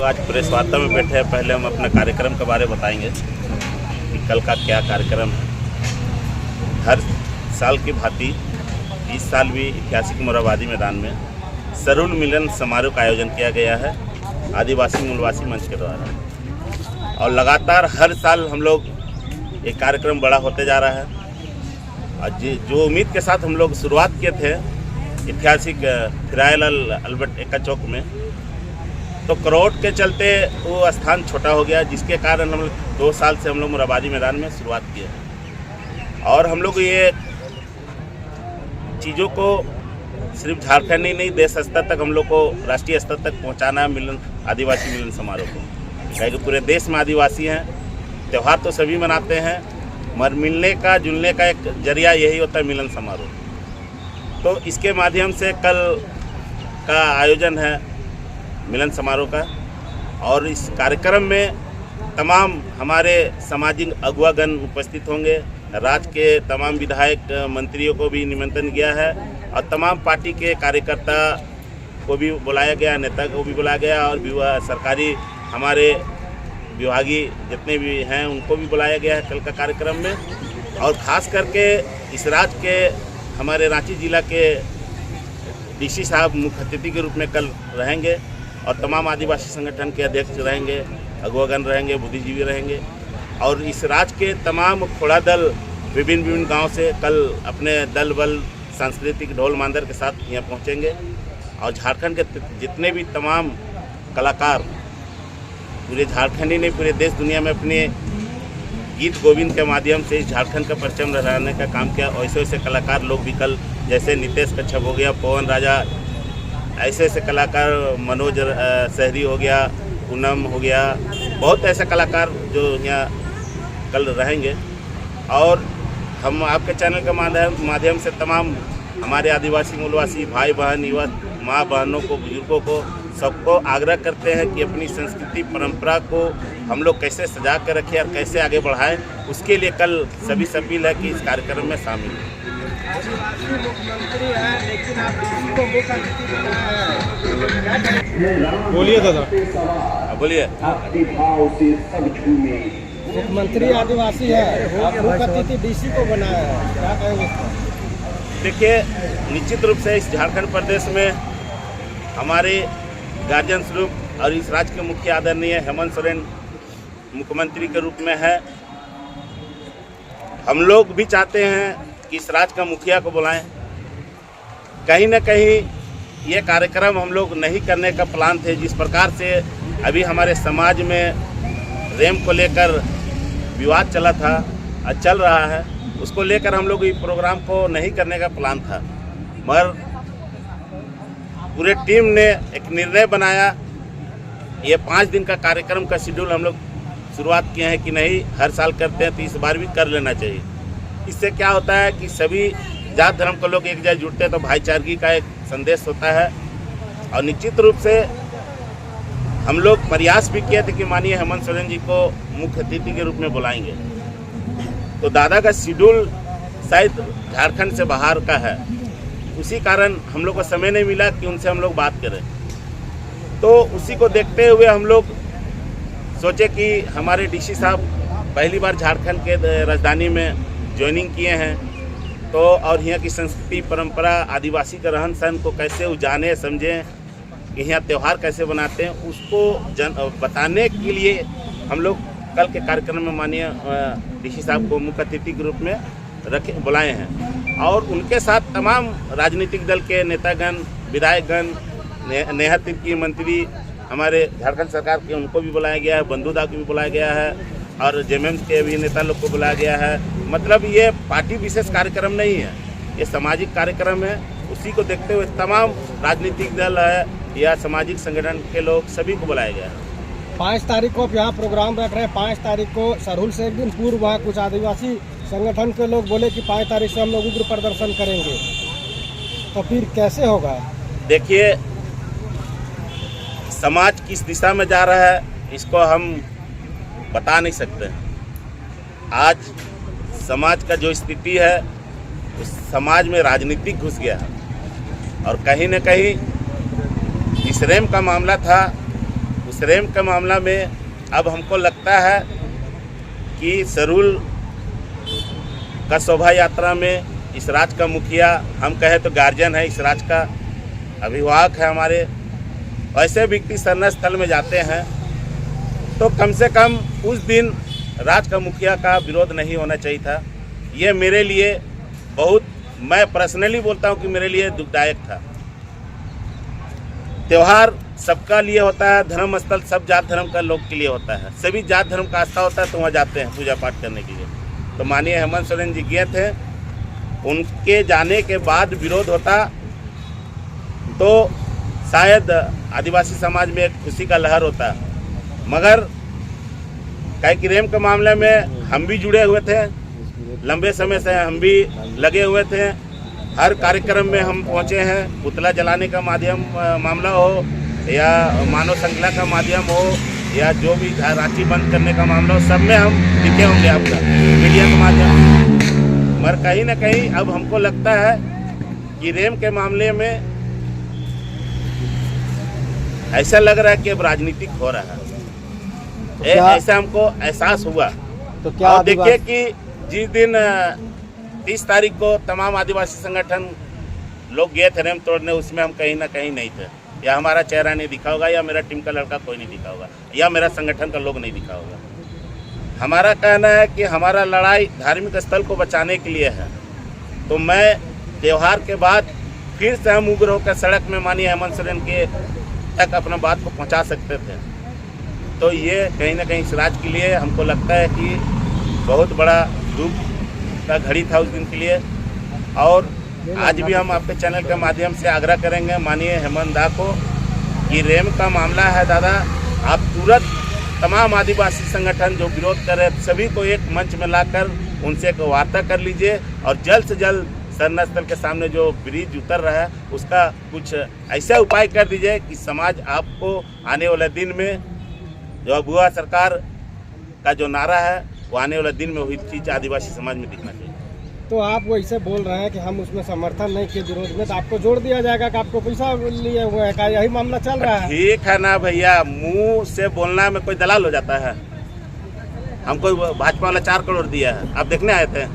आज प्रेस वार्ता में बैठे हैं। पहले हम अपने कार्यक्रम के बारे में बताएंगे कि कल का क्या कार्यक्रम है। हर साल की भांति इस साल भी ऐतिहासिक मोरहाबादी मैदान में सरुल मिलन समारोह का आयोजन किया गया है आदिवासी मूलवासी मंच के द्वारा, और लगातार हर साल हम लोग ये कार्यक्रम बड़ा होते जा रहा है। और जो उम्मीद के साथ हम लोग शुरुआत किए थे ऐतिहासिक फिराइलाल अल्बर्ट एक्का चौक में, तो क्राउड के चलते वो स्थान छोटा हो गया, जिसके कारण हम लोग 2 साल से हम लोग मोरहाबादी मैदान में शुरुआत किए हैं। और हम लोग ये चीज़ों को सिर्फ झारखंड ही नहीं, देश स्तर तक हम लोग को राष्ट्रीय स्तर तक पहुंचाना है मिलन आदिवासी मिलन समारोह को। क्योंकि पूरे देश में आदिवासी हैं, त्यौहार तो सभी मनाते हैं, मगर मिलने का जुलने का एक जरिया यही होता है मिलन समारोह। तो इसके माध्यम से कल का आयोजन है मिलन समारोह का, और इस कार्यक्रम में तमाम हमारे सामाजिक अगुवागण उपस्थित होंगे। राज्य के तमाम विधायक मंत्रियों को भी निमंत्रण किया है, और तमाम पार्टी के कार्यकर्ता को भी बुलाया गया, नेता को भी बुलाया गया, और सरकारी हमारे विभागीय जितने भी हैं उनको भी बुलाया गया है कल का कार्यक्रम में। और ख़ास करके इस राज्य के हमारे रांची जिला के डीसी साहब मुख्य अतिथि के रूप में कल रहेंगे, और तमाम आदिवासी संगठन के अध्यक्ष रहेंगे, अगुवागण रहेंगे, बुद्धिजीवी रहेंगे, और इस राज्य के तमाम खोड़ा दल विभिन्न गांव से कल अपने दल बल सांस्कृतिक ढोल मांदर के साथ यहाँ पहुँचेंगे। और झारखंड के जितने भी तमाम कलाकार पूरे झारखंड ही नहीं पूरे देश दुनिया में अपने गीत गोविंद के माध्यम से झारखंड का परचम लहराने का काम किया। ऐसे ऐसे कलाकार लोग भी कल, जैसे नितेश कच्छप हो गया, पवन राजा, ऐसे ऐसे कलाकार, मनोज शहरी हो गया, पूनम हो गया, बहुत ऐसे कलाकार जो यहाँ कल रहेंगे। और हम आपके चैनल के माध्यम से तमाम हमारे आदिवासी मूलवासी भाई बहन, युवा माँ बहनों को, बुजुर्गों को, सबको आग्रह करते हैं कि अपनी संस्कृति परंपरा को हम लोग कैसे सजा कर रखें और कैसे आगे बढ़ाएं। उसके लिए कल सभी से अपील है कि इस कार्यक्रम में शामिल हों। बोलिए दादा। बोलिए। मुख्यमंत्री आदिवासी है, मुख्य अतिथि डीसी को बनाया है, क्या कहेंगे? देखिए, निश्चित रूप से इस झारखंड प्रदेश में हमारे गार्जियन स्वरूप और इस राज्य के मुख्य आदरणीय हेमंत सोरेन मुख्यमंत्री के रूप में है। हम लोग भी चाहते हैं कि इस राज्य का मुखिया को बुलाएं। कहीं न कहीं ये कार्यक्रम हम लोग नहीं करने का प्लान थे। जिस प्रकार से अभी हमारे समाज में रेम को लेकर विवाद चला था और चल रहा है, उसको लेकर हम लोग इस प्रोग्राम को नहीं करने का प्लान था, मगर पूरे टीम ने एक निर्णय बनाया। ये 5 दिन का कार्यक्रम का शेड्यूल हम लोग शुरुआत किए हैं कि नहीं, हर साल करते हैं तो इस बार भी कर लेना चाहिए। इससे क्या होता है कि सभी जात धर्म के लोग एक जगह जुड़ते हैं तो भाईचारगी का एक संदेश होता है। और निश्चित रूप से हम लोग प्रयास भी किए थे कि माननीय हेमंत सोरेन जी को मुख्य अतिथि के रूप में बुलाएंगे, तो दादा का शेड्यूल शायद झारखंड से बाहर का है, उसी कारण हम लोग को समय नहीं मिला कि उनसे हम लोग बात करें। तो उसी को देखते हुए हम लोग सोचे कि हमारे डीसी साहब पहली बार झारखंड के राजधानी में ज्वाइनिंग किए हैं, तो और यहाँ की संस्कृति परंपरा आदिवासी का रहन सहन को कैसे वो जाने समझें, कि यहाँ त्यौहार कैसे बनाते हैं, उसको बताने के लिए हम लोग कल के कार्यक्रम में माननीय डीसी साहब को मुख्य अतिथि के रूप में बुलाए हैं। और उनके साथ तमाम राजनीतिक दल के नेतागण, विधायकगण, नेहत की मंत्री हमारे झारखंड सरकार के, उनको भी बुलाया गया है, बंधुदा को भी बुलाया गया है, और जेएमएम के भी नेता लोग को बुलाया गया है। मतलब ये पार्टी विशेष कार्यक्रम नहीं है, ये सामाजिक कार्यक्रम है। उसी को देखते हुए तमाम राजनीतिक दल है या सामाजिक संगठन के लोग, सभी को बुलाया गया है। 5 तारीख को आप यहाँ प्रोग्राम रख रहे हैं। 5 तारीख को सरुल से एक दिन पूर्व वहाँ कुछ आदिवासी संगठन के लोग बोले कि 5 तारीख से हम लोग उग्र प्रदर्शन करेंगे, तो फिर कैसे होगा? देखिए, समाज किस दिशा में जा रहा है इसको हम बता नहीं सकते। आज समाज का जो स्थिति है, उस समाज में राजनीतिक घुस गया है, और कहीं न कहीं जिस रेम का मामला था, उस रेम के मामला में अब हमको लगता है कि सरूल का शोभा यात्रा में इस राज्य का मुखिया, हम कहें तो गार्जियन है, इस राज्य का अभिभावक है हमारे, ऐसे व्यक्ति सरना स्थल में जाते हैं तो कम से कम उस दिन राज्य का मुखिया का विरोध नहीं होना चाहिए था। ये मेरे लिए बहुत, मैं पर्सनली बोलता हूँ कि मेरे लिए दुखदायक था। त्यौहार सबका लिए होता है, धर्म स्थल सब जात धर्म का लोग के लिए होता है, सभी जात धर्म का आस्था होता है तो वहाँ जाते हैं पूजा पाठ करने के लिए। तो माननीय हेमंत सोरेन जी गए थे, उनके जाने के बाद विरोध होता तो शायद आदिवासी समाज में एक खुशी का लहर होता, मगर काहे कि रेम के मामले में हम भी जुड़े हुए थे, लंबे समय से हम भी लगे हुए थे, हर कार्यक्रम में हम पहुंचे हैं, पुतला जलाने का मामला हो या मानव श्रृंखला का माध्यम हो या जो भी रांची बंद करने का मामला हो, सब में हम दिखे होंगे आपका मीडिया के माध्यम। मगर कहीं ना कहीं अब हमको लगता है कि रेम के मामले में ऐसा लग रहा है कि अब राजनीतिक हो रहा है, ऐसा हमको एहसास हुआ। तो क्या और देखिए कि जिस दिन 30 तारीख को तमाम आदिवासी संगठन लोग गए थे रेम तोड़ने, उसमें हम कहीं ना कहीं नहीं थे, या हमारा चेहरा नहीं दिखा होगा, या मेरा टीम का लड़का कोई नहीं दिखा होगा, या मेरा संगठन का लोग नहीं दिखा होगा। हमारा कहना है कि हमारा लड़ाई धार्मिक स्थल को बचाने के लिए है। तो मैं त्यौहार के बाद फिर से हम उग्र होकर सड़क में माननीय हेमंत सोरेन के तक अपना बात को पहुंचा सकते थे। तो ये कहीं ना कहीं इस राज्य के लिए हमको लगता है कि बहुत बड़ा दुख का घड़ी था उस दिन के लिए। और आज भी हम आपके चैनल के माध्यम से आग्रह करेंगे माननीय हेमंत दा को कि रेम का मामला है दादा, आप तुरंत तमाम आदिवासी संगठन जो विरोध कर रहे हैं सभी को एक मंच में लाकर उनसे एक वार्ता कर लीजिए और जल्द से जल्द सरना स्थल के सामने जो ब्रिज उतर रहा है उसका कुछ ऐसा उपाय कर दीजिए कि समाज आपको आने वाले दिन में जो अगुआ सरकार का जो नारा है वो आने वाले दिन में वही चीज़ आदिवासी समाज में दिखना चाहिए। तो आप वैसे बोल रहे हैं कि हम उसमें समर्थन नहीं किए विरोध में, तो आपको जोड़ दिया जाएगा कि आपको पैसा लिए हुए है, का यही मामला चल रहा है? ठीक है ना भैया, मुंह से बोलना में कोई दलाल हो जाता है? हमको भाजपा वाला 4 करोड़ दिया है, आप देखने आए थे?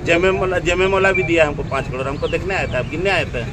जेमे मोला भी दिया हमको 5 करोड़, हमको देखने आए थे, आप गिनने आए थे?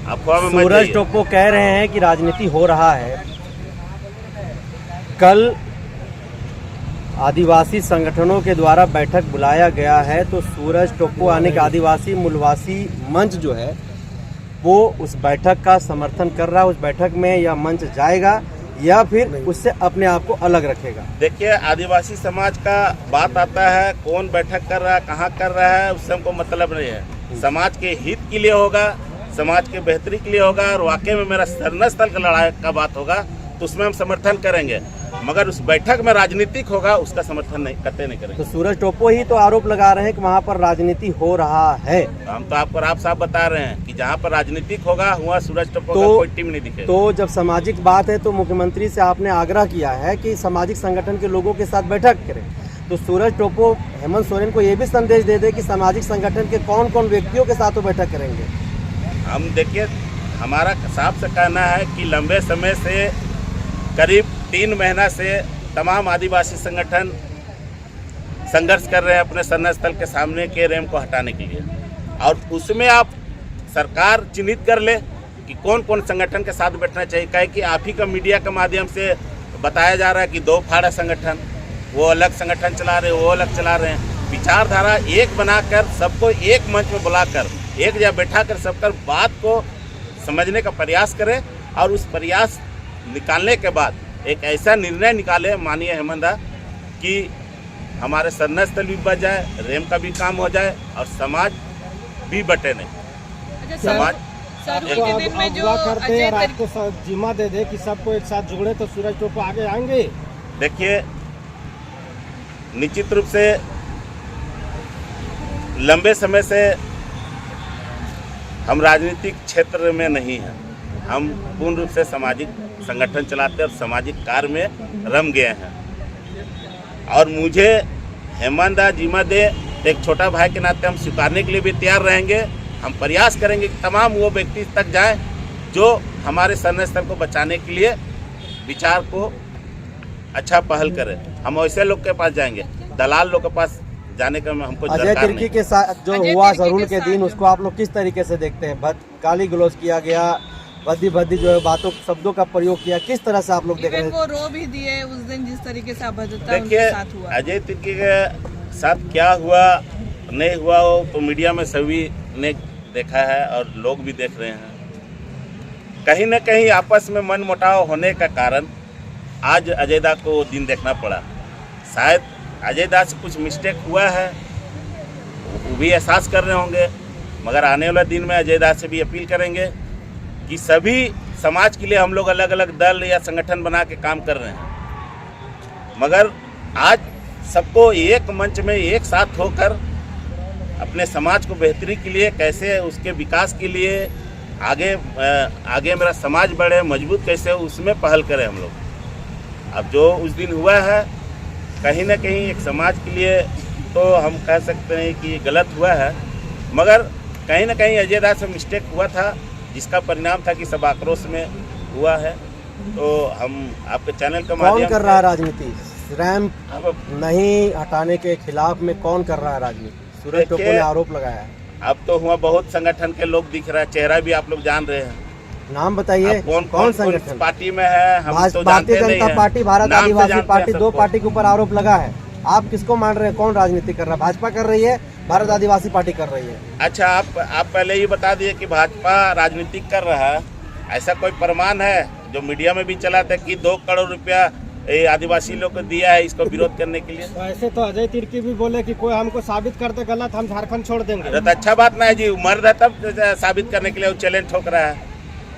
अफवाह में सूरज टोप्पो कह रहे हैं कि राजनीति हो रहा है। कल आदिवासी संगठनों के द्वारा बैठक बुलाया गया है, तो सूरज टोप्पो यानी कि आदिवासी मूलवासी मंच जो है वो उस बैठक का समर्थन कर रहा है। उस बैठक में यह मंच जाएगा या फिर उससे अपने आप को अलग रखेगा? देखिए, आदिवासी समाज का बात आता है, कौन बैठक कर रहा है, कहाँ कर रहा है, उससे हमको मतलब नहीं है। समाज के हित के लिए होगा, समाज के बेहतरी के लिए होगा, और वाकई में मेरा सरना स्थल का लड़ाई का बात होगा तो उसमें हम समर्थन करेंगे, मगर उस बैठक में राजनीतिक होगा उसका समर्थन नहीं करते, नहीं करेंगे। तो सूरज टोप्पो ही तो आरोप लगा रहे हैं कि वहाँ पर राजनीति हो रहा है। हम तो आपको आप साहब बता रहे हैं कि जहाँ पर राजनीतिक होगा वहाँ सूरज टोप्पो का कोई टीम नहीं दिखेगा। तो जब सामाजिक बात है तो मुख्यमंत्री से आपने आग्रह किया है कि सामाजिक संगठन के लोगों के साथ बैठक करें, तो सूरज टोप्पो हेमंत सोरेन को ये भी संदेश दे दे कि सामाजिक संगठन के कौन कौन व्यक्तियों के साथ वो बैठक करेंगे। हम देखिए, हमारा साफ से कहना है कि लंबे समय से करीब 3 महीना से तमाम आदिवासी संगठन संघर्ष कर रहे हैं अपने सरना स्थल के सामने के रेम को हटाने के लिए, और उसमें आप सरकार चिन्हित कर ले कि कौन कौन संगठन के साथ बैठना चाहिए। कहे कि आप ही का मीडिया के माध्यम से बताया जा रहा है कि 2 फाड़ा संगठन, वो अलग संगठन चला रहे हैं, वो अलग चला रहे हैं। विचारधारा एक बनाकर सबको एक मंच में बुलाकर एक जगह बैठा कर सबकर बात को समझने का प्रयास करें, और उस प्रयास निकालने के बाद एक ऐसा निर्णय निकाले माननीय हेमंत दा कि हमारे सरना स्थल भी बच जाए, रेम का भी काम हो जाए और समाज भी बटे नहीं। समाज अगवा करते और आपको जिम्मा दे दे कि सबको एक साथ जोड़े तो सूरज टोप्पो आगे आएंगे। देखिए, निश्चित रूप से लंबे समय से हम राजनीतिक क्षेत्र में नहीं हैं, हम पूर्ण रूप से सामाजिक संगठन चलाते और सामाजिक कार्य में रम गए हैं। और मुझे हेमंत दा जिम्मा दे, एक छोटा भाई के नाते हम स्वीकारने के लिए भी तैयार रहेंगे। हम प्रयास करेंगे कि तमाम वो व्यक्ति तक जाएं जो हमारे सरना स्थल को बचाने के लिए विचार को अच्छा पहल करे। हम वैसे लोग के पास जाएंगे, दलाल लोग के पास जाने का हमको अजय दरकार तिर्की नहीं। के साथ जो अजय हुआ तिर्की सरूल के के दिन, साथ उसको आप लोग किस तरीके से देखते हैं? गाली गलौज किया गया, भद्दी जो है बातों शब्दों का प्रयोग किया, किस तरह से आप लोग देख रहे इवन हैं? वो रो भी दिए उस दिन जिस तरीके से अभद्रता उनके देखिए, साथ हुआ। अजय तिर्की के साथ क्या हुआ नहीं हुआ वो तो मीडिया में सभी ने देखा है और लोग भी देख रहे हैं। कहीं न कहीं आपस में मन मुटाव होने का कारण आज अजय दा को दिन देखना पड़ा। शायद अजय दा से कुछ मिस्टेक हुआ है, वो भी एहसास कर रहे होंगे, मगर आने वाला दिन में अजय दा से भी अपील करेंगे कि सभी समाज के लिए हम लोग अलग अलग दल या संगठन बना के काम कर रहे हैं, मगर आज सबको एक मंच में एक साथ होकर अपने समाज को बेहतरी के लिए, कैसे उसके विकास के लिए आगे मेरा समाज बढ़े, मजबूत कैसे हो, उसमें पहल करें हम लोग। अब जो उस दिन हुआ है कहीं ना कहीं एक समाज के लिए तो हम कह सकते हैं कि गलत हुआ है, मगर कहीं ना कहीं अजय दा से मिस्टेक हुआ था, जिसका परिणाम था कि सब आक्रोश में हुआ है। तो हम आपके चैनल के माध्यम कौन कर रहा है राजनीति? रैंप अब नहीं हटाने के खिलाफ में कौन कर रहा है राजनीति? सूरज टोप्पो ने आरोप लगाया है। अब तो हुआ बहुत संगठन के लोग दिख रहा है, चेहरा भी आप लोग जान रहे हैं। नाम बताइए, अब कौन संगठन? पार्टी में है हम तो जानते भारतीय नहीं जनता हैं। पार्टी, भारत नाम से आदिवासी जानते पार्टी, हैं दो सबको। पार्टी के ऊपर आरोप लगा है। आप किसको मान रहे हैं? कौन राजनीति कर रहा है? भाजपा कर रही है, भारत आदिवासी पार्टी कर रही है? अच्छा, आप पहले ही बता दिए कि भाजपा राजनीति कर रहा है। ऐसा कोई प्रमाण है जो मीडिया में भी चला था कि 2 करोड़ रुपया आदिवासी लोग को दिया है इसको विरोध करने के लिए? वैसे तो अजय तिर्की भी बोले कि कोई हमको साबित कर दे गलत, हम झारखंड छोड़ देंगे। अरे तो अच्छा बात ना है जी, मर्द है तब साबित करने के लिए वो चैलेंज ठोक रहा है।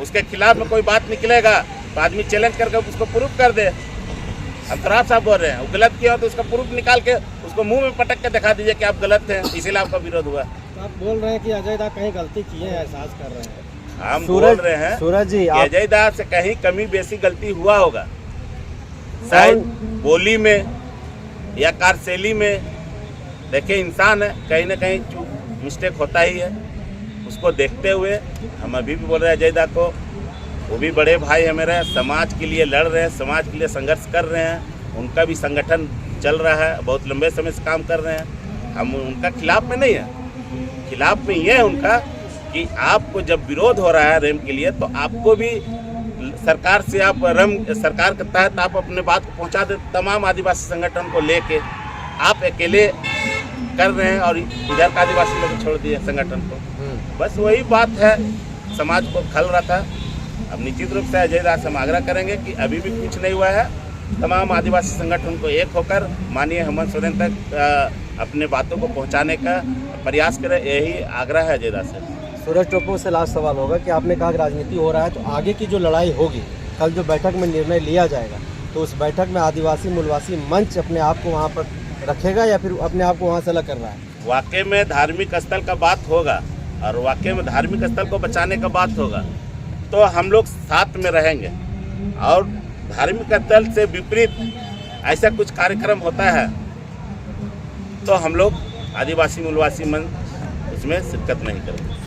उसके खिलाफ में कोई बात निकलेगा तो आदमी चैलेंज करके उसको प्रूफ कर दे। हम तो साहब बोल रहे हैं वो गलत किया तो उसका प्रूफ निकाल के उसको मुंह में पटक के दिखा दीजिए कि आप गलत हैं, इसीलिए आपका विरोध हुआ। तो आप बोल रहे हैं कि अजय दा कहीं गलती किए हैं, एहसास कर रहे हैं। हम बोल रहे हैं सूरज जी, कि आप अजय दा से कहीं कमी बेसी गलती हुआ होगा, शायद बोली में या कार्यशैली में। देखिए, इंसान है, कहीं ना कहीं मिस्टेक होता ही है। उसको देखते हुए हम अभी भी बोल रहे हैं अजय दा को, वो भी बड़े भाई है मेरे, समाज के लिए लड़ रहे हैं, समाज के लिए संघर्ष कर रहे हैं। उनका भी संगठन चल रहा है, बहुत लंबे समय से काम कर रहे हैं। हम उनका खिलाफ में नहीं है, खिलाफ में ये है उनका कि आपको जब विरोध हो रहा है रेम के लिए, तो आपको भी सरकार से आप सरकार के तहत आप अपने बात को पहुंचा दे। तमाम आदिवासी संगठन को लेके आप अकेले कर रहे हैं और इधर का आदिवासी लोग छोड़ दिए संगठन को। बस वही बात है, समाज को खल रहा था। अब निश्चित रूप से अजय दा से हम आग्रह करेंगे कि अभी भी कुछ नहीं हुआ है, तमाम आदिवासी संगठन को एक होकर माननीय हेमंत सोरेन तक अपने बातों को पहुंचाने का प्रयास करें, यही आग्रह है अजय दा से। सूरज टोप्पो से लास्ट सवाल होगा कि आपने कहा कि राजनीति हो रहा है, तो आगे की जो लड़ाई होगी, कल जो बैठक में निर्णय लिया जाएगा, तो उस बैठक में आदिवासी मूलवासी मंच अपने आप को वहाँ पर रखेगा या फिर अपने आप को वहाँ से अलग कर रहा है? वाकई में धार्मिक स्थल का बात होगा और वाकई में धार्मिक स्थल को बचाने का बात होगा तो हम लोग साथ में रहेंगे, और धार्मिक स्थल से विपरीत ऐसा कुछ कार्यक्रम होता है तो हम लोग आदिवासी मूलवासी मंच उसमें शिरकत नहीं करेंगे।